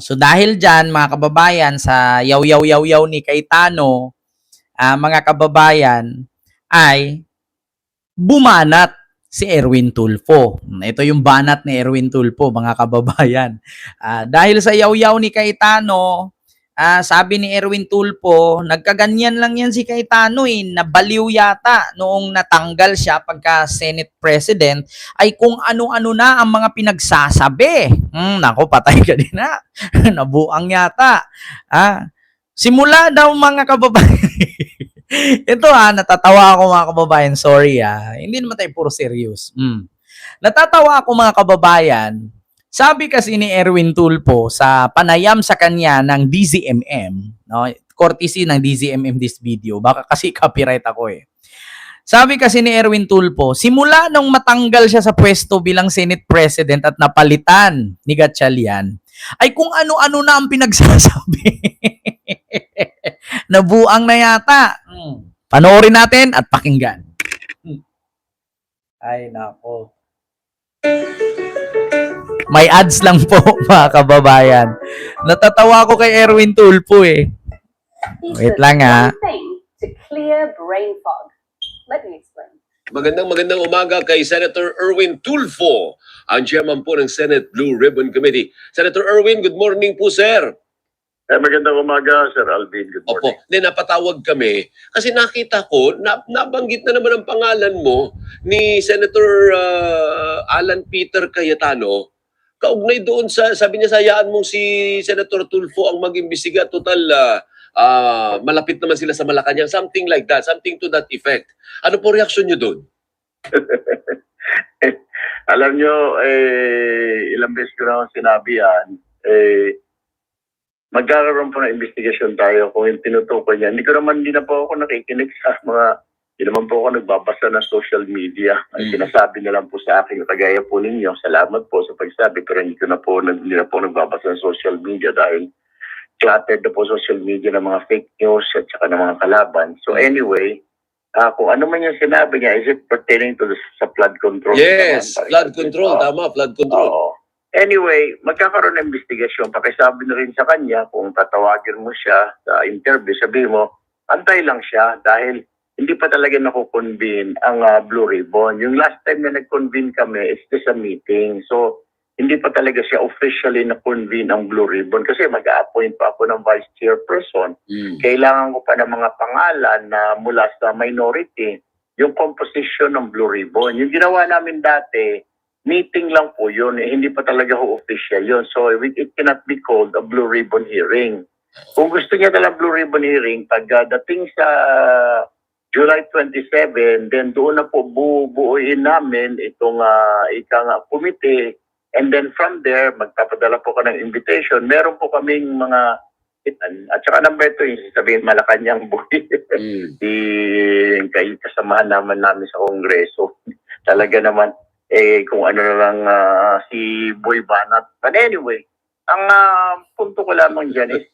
So dahil dyan, mga kababayan, sa yaw-yaw-yaw-yaw ni Cayetano, mga kababayan, ay bumanat si Erwin Tulfo. Ito yung banat ni Erwin Tulfo, mga kababayan. Dahil sa yaw-yaw ni Cayetano, sabi ni Erwin Tulfo, nagkaganyan lang yan si Cayetano nabaliw yata noong natanggal siya pagka Senate President, ay kung ano-ano na ang mga pinagsasabi. Nako, patay ka din na. Nabuang yata. Simula daw, mga kababayan. Ito natatawa ako, mga kababayan. Sorry hindi naman tayo puro serious. Natatawa ako, mga kababayan. Sabi kasi ni Erwin Tulfo sa panayam sa kanya ng DZMM, no? Courtesy ng DZMM this video. Baka kasi copyright ako Sabi kasi ni Erwin Tulfo, simula nung matanggal siya sa pwesto bilang Senate President at napalitan ni Gatchalian, ay kung ano-ano na ang pinagsasabi. Nabuang na yata. Panoorin natin at pakinggan. Ay, nako. May ads lang po, mga kababayan. Natatawa ko kay Erwin Tulfo Wait lang To clear brain fog. Let me explain. Magandang umaga kay Senator Erwin Tulfo, ang chairman po ng Senate Blue Ribbon Committee. Senator Erwin, good morning po, sir. Magandang umaga, Sir Alvin. Good morning. Opo, napatawag kami kasi nakita ko, nabanggit na naman ang pangalan mo ni Senator Alan Peter Cayetano. Kaugnay doon sa, sabi niya, sayaan mong si Senator Tulfo ang mag-imbestiga. Total, malapit naman sila sa Malacanang. Something like that, something to that effect. Ano po reaksyon niyo doon? Alam niyo, ilang beses ko na sinabi yan, magkakaroon po ng investigation tayo kung yung tinutukoy niya. Hindi na po ako nakikinig sa hindi naman po ako nagbabasa ng social media. Sinasabi na lang po sa akin, kagaya po ninyo, salamat po sa pagsabi, pero hindi na po nagbabasa ng social media dahil cluttered na po social media ng mga fake news at saka ng mga kalaban. So anyway, kung ano man yung sinabi niya, is it pertaining to sa flood control? Yes, flood control. Tama, flood control. Oo. Anyway, magkakaroon ng investigasyon. Pakisabi na rin sa kanya, kung tatawagin mo siya sa interview, sabi mo, antay lang siya dahil hindi pa talaga nakukonvene ang Blue Ribbon. Yung last time na nag-convene kami, is just a meeting. So, hindi pa talaga siya officially na-convene ang Blue Ribbon kasi mag-a-appoint pa ako ng vice chairperson. Kailangan ko pa ng mga pangalan na mula sa minority, yung composition ng Blue Ribbon. Yung ginawa namin dati, meeting lang po yun. Hindi pa talaga official yun. So, it cannot be called a Blue Ribbon hearing. Kung gusto niya talaga Blue Ribbon hearing, pag dating sa July 27, then doon na po buuin namin itong committee. And then from there, magpapadala po ka ng invitation. Meron po kaming mga, at saka number 2, yung sabihin Malacanang buhay. Kasamahan naman namin sa Kongreso. Talaga naman, kung ano na lang si Boy Banat. But anyway, ang punto ko lamang dyan is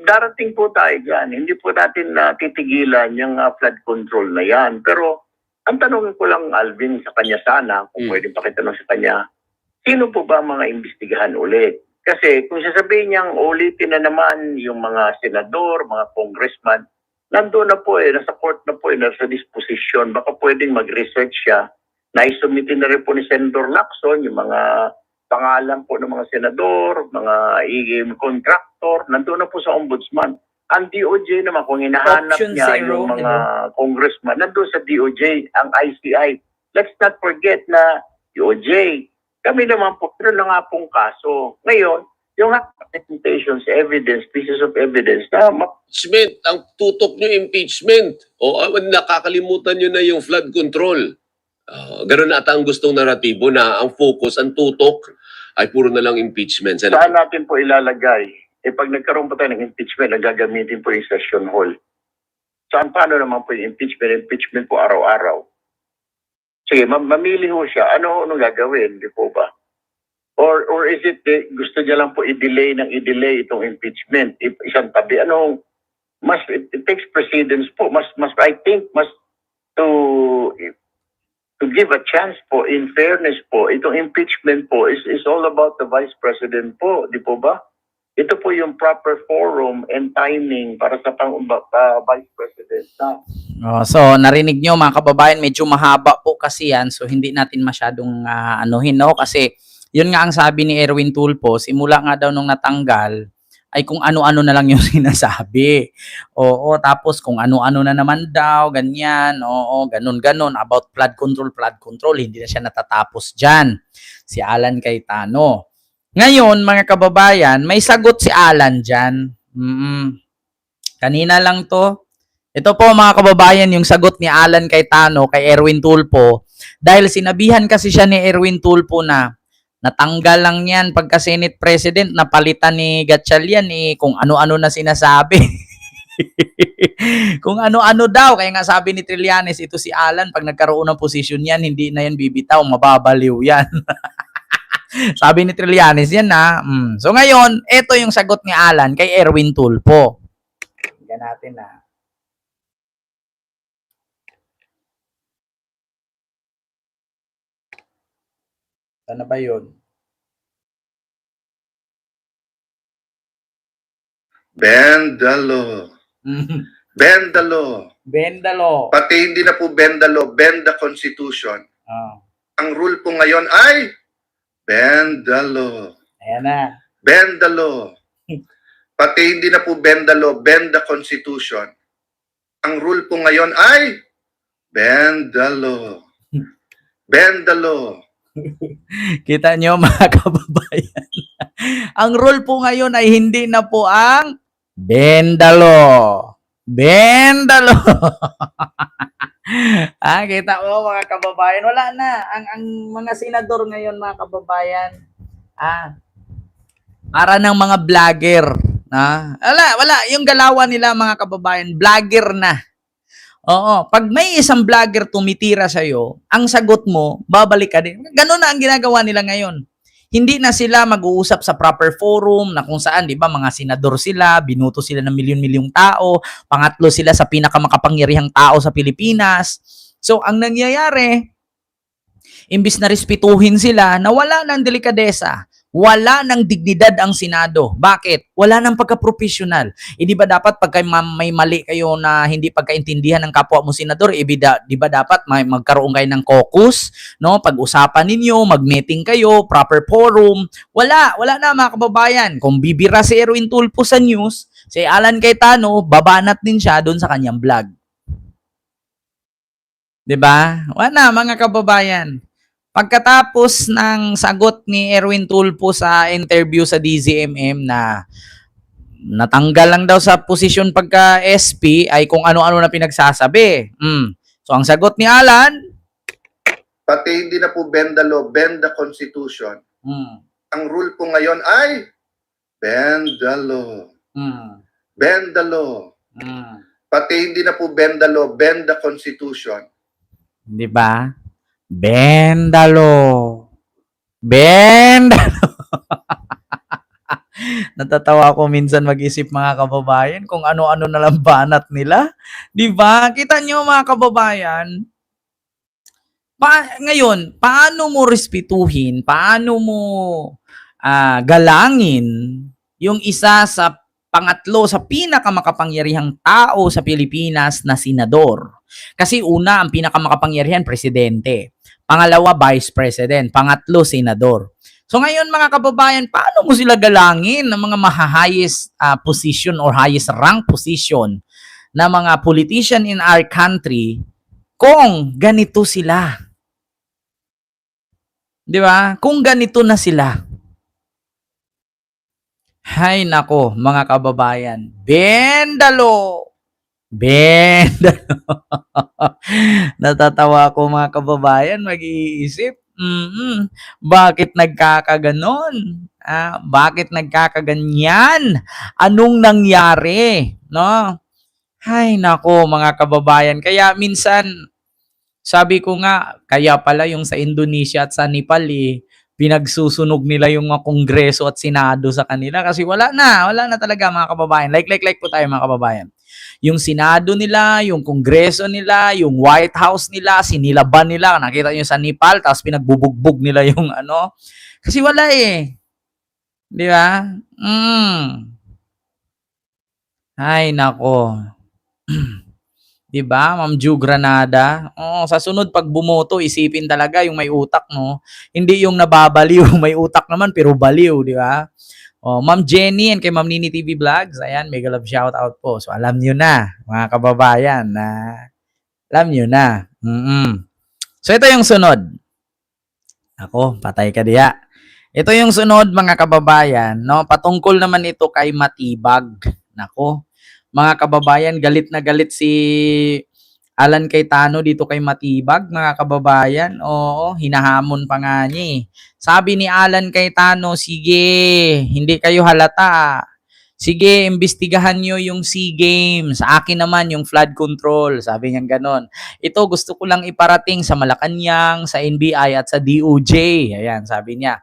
darating po tayo dyan. Hindi po natin titigilan yung flood control na yan. Pero ang tanong ko lang, Alvin, sa kanya sana, kung pwede pakitanong sa kanya, sino po ba mga imbestigahan ulit? Kasi kung sasabihin niyang ulitin na naman yung mga senador, mga congressman, nandoon na po nasa court na po nasa disposition. Baka pwedeng mag-research siya. Naisumitin na rin po ni Senator Lacson yung mga pangalan po ng mga senador, mga contractor, nandoon na po sa ombudsman. Ang DOJ naman, kung hinahanap niya yung mga congressman, nandoon sa DOJ, ang ICI. Let's not forget na DOJ, kami naman po, pero na nga pong kaso. Ngayon, yung presentations, evidence, pieces of evidence, impeachment, ang tutok nyo impeachment. O nakakalimutan nyo na yung flood control. Ganun ata ang gustong naratibo na ang focus, ang tutok ay puro na lang impeachment. Saan natin po ilalagay? Pag nagkaroon po tayo ng impeachment, nagagamitin po yung session hall. Saan paano naman po yung impeachment? Impeachment po araw-araw. Sige, mamili ho siya. Ano gagawin? Di po ba? Or is it gusto niya lang po i-delay itong impeachment? Isang tabi. It takes precedence po. I think to to give a chance po, in fairness po, itong impeachment po is all about the Vice President po, di po ba? Ito po yung proper forum and timing para sa Vice President na. So, narinig nyo mga kababayan, medyo mahaba po kasi yan. So, hindi natin masyadong anuhin, no? Kasi, yun nga ang sabi ni Erwin Tulfo, simula nga daw nung natanggal, ay kung ano-ano na lang yung sinasabi. Oo, tapos kung ano-ano na naman daw, ganyan, oo, ganun-ganun, about flood control, hindi na siya natatapos dyan. Si Alan Cayetano. Ngayon, mga kababayan, may sagot si Alan dyan. Kanina lang to. Ito po mga kababayan, yung sagot ni Alan Cayetano kay Erwin Tulfo. Dahil sinabihan kasi siya ni Erwin Tulfo na natanggal lang yan pagka Senate President, napalitan ni Gatchalian kung ano-ano na sinasabi. Kung ano-ano daw. Kaya nga sabi ni Trillanes, ito si Alan, pag nagkaroon ng posisyon yan, hindi na yan bibitaw, mababaliw yan. Sabi ni Trillanes yan na. So ngayon, ito yung sagot ni Alan kay Erwin Tulfo. Tingnan natin na. Ano ba yun? Bend the law. Bend the law. Bendalo. Pati hindi na po bend the law, bend the Constitution. Ang rule po ngayon ay bend the law. Ayan na. Bend the law. Pati hindi na po bend the law, bend the Constitution. Ang rule po ngayon ay bend the law. Bend the law. Kita nyo mga kababayan. Ang rule po ngayon ay hindi na po ang bendalo. Bendalo. Kita mo mga kababayan. Wala na. Ang mga senador ngayon mga kababayan. Para ng mga vlogger. Wala. Yung galawan nila mga kababayan, vlogger na. Oo, pag may isang vlogger tumitira sa'yo, ang sagot mo, babalik ka din. Ganun na ang ginagawa nila ngayon. Hindi na sila mag-uusap sa proper forum na kung saan, di ba, mga senador sila, binuto sila ng milyon-milyong tao, pangatlo sila sa pinakamakapangyarihang tao sa Pilipinas. So, ang nangyayari, imbis na respetuhin sila, nawala ng delikadesa. Wala ng dignidad ang Senado. Bakit? Wala ng pagka-professional. Di ba dapat pagka may mali kayo na hindi pagkaintindihan ng kapwa mo senador, di ba dapat magkaroon kayo ng caucus, no? Pag-usapan ninyo, mag-meeting kayo, proper forum. Wala na mga kababayan. Kung bibira si Erwin Tulfo sa news, si Alan Cayetano, babanat din siya doon sa kanyang vlog. Di ba? Wala mga kababayan. Pagkatapos ng sagot ni Erwin Tulfo sa interview sa DZMM na natanggal lang daw sa posisyon pagka SP ay kung ano-ano na pinagsasabi. So ang sagot ni Alan, Pati hindi na po bend the law, bend the Constitution. Ang rule po ngayon ay bend the law. Bend the law. Pati hindi na po bend the law, bend the Constitution. di ba? Bendalo. Natatawa ako minsan mag-isip mga kababayan kung ano-ano na lang banat nila. Di ba? Kita nyo mga kababayan, ngayon, paano mo respetuhin, paano mo galangin yung isa sa pangatlo sa pinakamakapangyarihang tao sa Pilipinas na senador? Kasi una, ang pinakamakapangyarihan, presidente. Pangalawa, vice president. Pangatlo, senador. So ngayon mga kababayan, paano mo sila galangin ng mga highest position or highest rank position na mga politician in our country kung ganito sila? Di ba? Kung ganito na sila. Hay nako, mga kababayan. Bendalo. Natatawa ako mga kababayan, mag-iisip. Bakit nagkakaganon? Bakit nagkakaganyan? Anong nangyari? No? Hay nako mga kababayan. Kaya minsan, sabi ko nga, kaya pala yung sa Indonesia at sa Nepal pinagsusunog nila yung mga kongreso at senado sa kanila kasi wala na talaga mga kababayan. Like po tayo mga kababayan. Yung Senado nila, yung Kongreso nila, yung White House nila, sinilaban nila. Nakita nyo sa Nepal, tapos pinagbubugbog nila yung ano. Kasi wala eh. Di ba? Ay, nako. Di ba, Ma'am Ju Granada? Oo, sa sunod, pag bumoto, isipin talaga yung may utak, no? Hindi yung nababaliw, may utak naman, pero baliw, di ba? Oh, Ma'am Jenny and kay Ma'am Nini TV Vlogs, ayan, mega love shout out po. So, alam nyo na, mga kababayan, na alam nyo na. So, ito yung sunod. Ako, patay ka diya. Ito yung sunod, mga kababayan, no? Patungkol naman ito kay Matibag. Nako, mga kababayan, galit na galit si Alan Cayetano dito kay Matibag, mga kababayan. Oo, hinahamon pa nga niya eh. Sabi ni Alan Cayetano, sige, hindi kayo halata. Sige, imbestigahan nyo yung SEA Games. Sa akin naman yung flood control. Sabi niya ganon. Ito gusto ko lang iparating sa Malacanang, sa NBI at sa DOJ. Ayan, sabi niya.